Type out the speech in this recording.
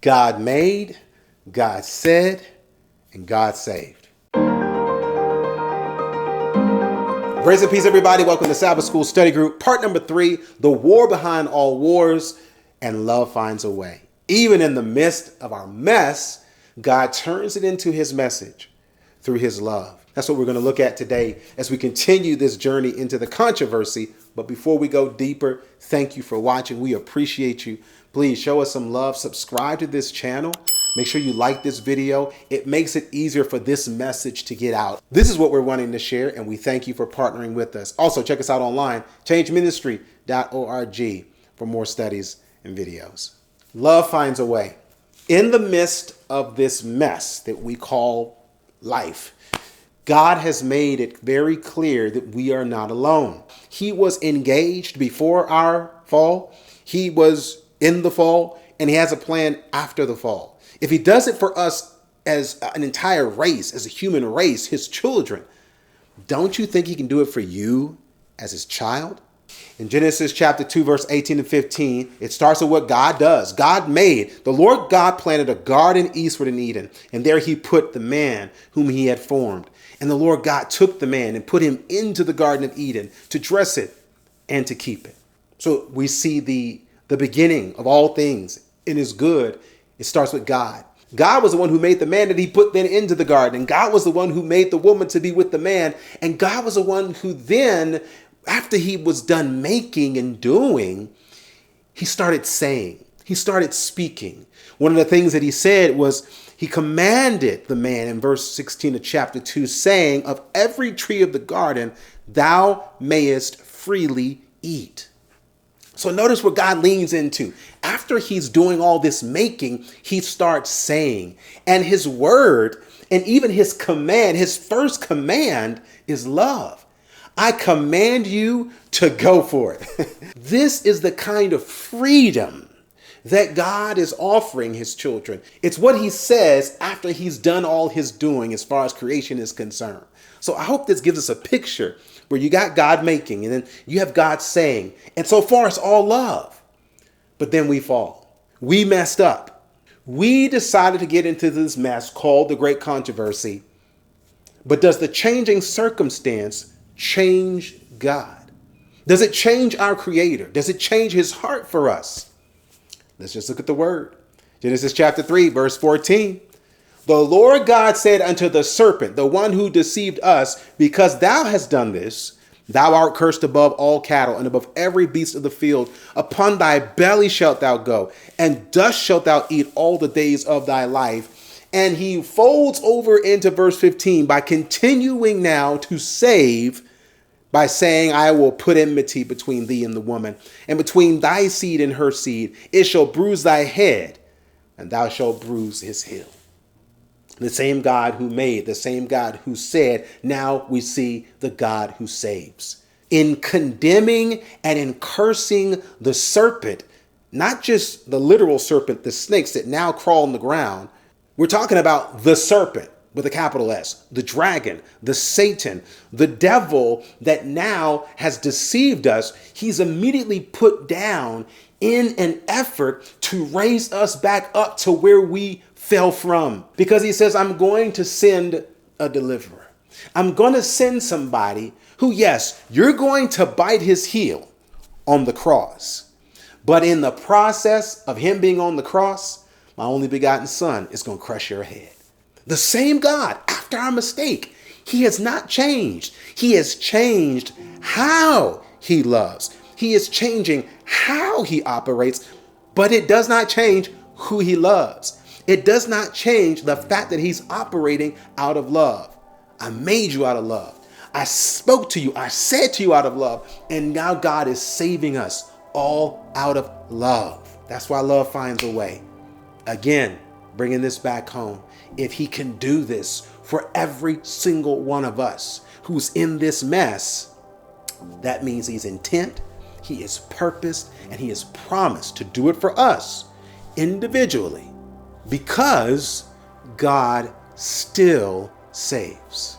God made, God said, and God saved. Grace and peace, everybody. Welcome to Sabbath School Study Group, part number 3, the war behind all wars, and love finds a way. Even in the midst of our mess, God turns it into his message through his love. That's what we're going to look at today as we continue this journey into the controversy. But before we go deeper, thank you for watching. We appreciate you. Please show us some love. Subscribe to this channel. Make sure you like this video. It makes it easier for this message to get out. This is what we're wanting to share, and we thank you for partnering with us. Also, check us out online, changeministry.org, for more studies and videos. Love finds a way. In the midst of this mess that we call life, God has made it very clear that we are not alone. He was engaged before our fall. He was in the fall, and he has a plan after the fall. If he does it for us as an entire race, as a human race, his children, don't you think he can do it for you as his child? In Genesis chapter 2, verse 18 and 15, it starts with what God does. God made, the Lord God planted a garden eastward in Eden, and there he put the man whom he had formed. And the Lord God took the man and put him into the Garden of Eden to dress it and to keep it. So we see the beginning of all things. It is good. It starts with God. God was the one who made the man that he put then into the garden. And God was the one who made the woman to be with the man. And God was the one who then, after he was done making and doing, he started saying, he started speaking. One of the things that he said was, he commanded the man in verse 16 of chapter 2, saying, of every tree of the garden, thou mayest freely eat. So notice what God leans into. After he's doing all this making, he starts saying, and his word and even his command, his first command is love. I command you to go for it. This is the kind of freedom that God is offering his children. It's what he says after he's done all his doing as far as creation is concerned. So I hope this gives us a picture where you got God making and then you have God saying, and so far it's all love. But then we fall. We messed up. We decided to get into this mess called the great controversy. But does the changing circumstance change God? Does it change our Creator? Does it change his heart for us? Let's just look at the word. Genesis chapter 3, verse 14. The Lord God said unto the serpent, the one who deceived us, because thou hast done this, thou art cursed above all cattle and above every beast of the field. Upon thy belly shalt thou go, and dust shalt thou eat all the days of thy life. And he folds over into verse 15 by continuing now to save, by saying, I will put enmity between thee and the woman, and between thy seed and her seed. It shall bruise thy head, and thou shalt bruise his heel. The same God who made, the same God who said, now we see the God who saves. In condemning and in cursing the serpent, not just the literal serpent, the snakes that now crawl on the ground, we're talking about the serpent with a capital S, the dragon, the Satan, the devil that now has deceived us. He's immediately put down in an effort to raise us back up to where we fell from. Because he says, I'm going to send a deliverer. I'm going to send somebody who, yes, you're going to bite his heel on the cross. But in the process of him being on the cross, my only begotten son is going to crush your head. The same God, after our mistake, he has not changed. He has changed how he loves. He is changing how he operates, but it does not change who he loves. It does not change the fact that he's operating out of love. I made you out of love. I spoke to you. I said to you out of love. And now God is saving us all out of love. That's why love finds a way. Again, bringing this back home. If he can do this for every single one of us who's in this mess, that means he's intent, he is purposed, and he has promised to do it for us individually, because God still saves.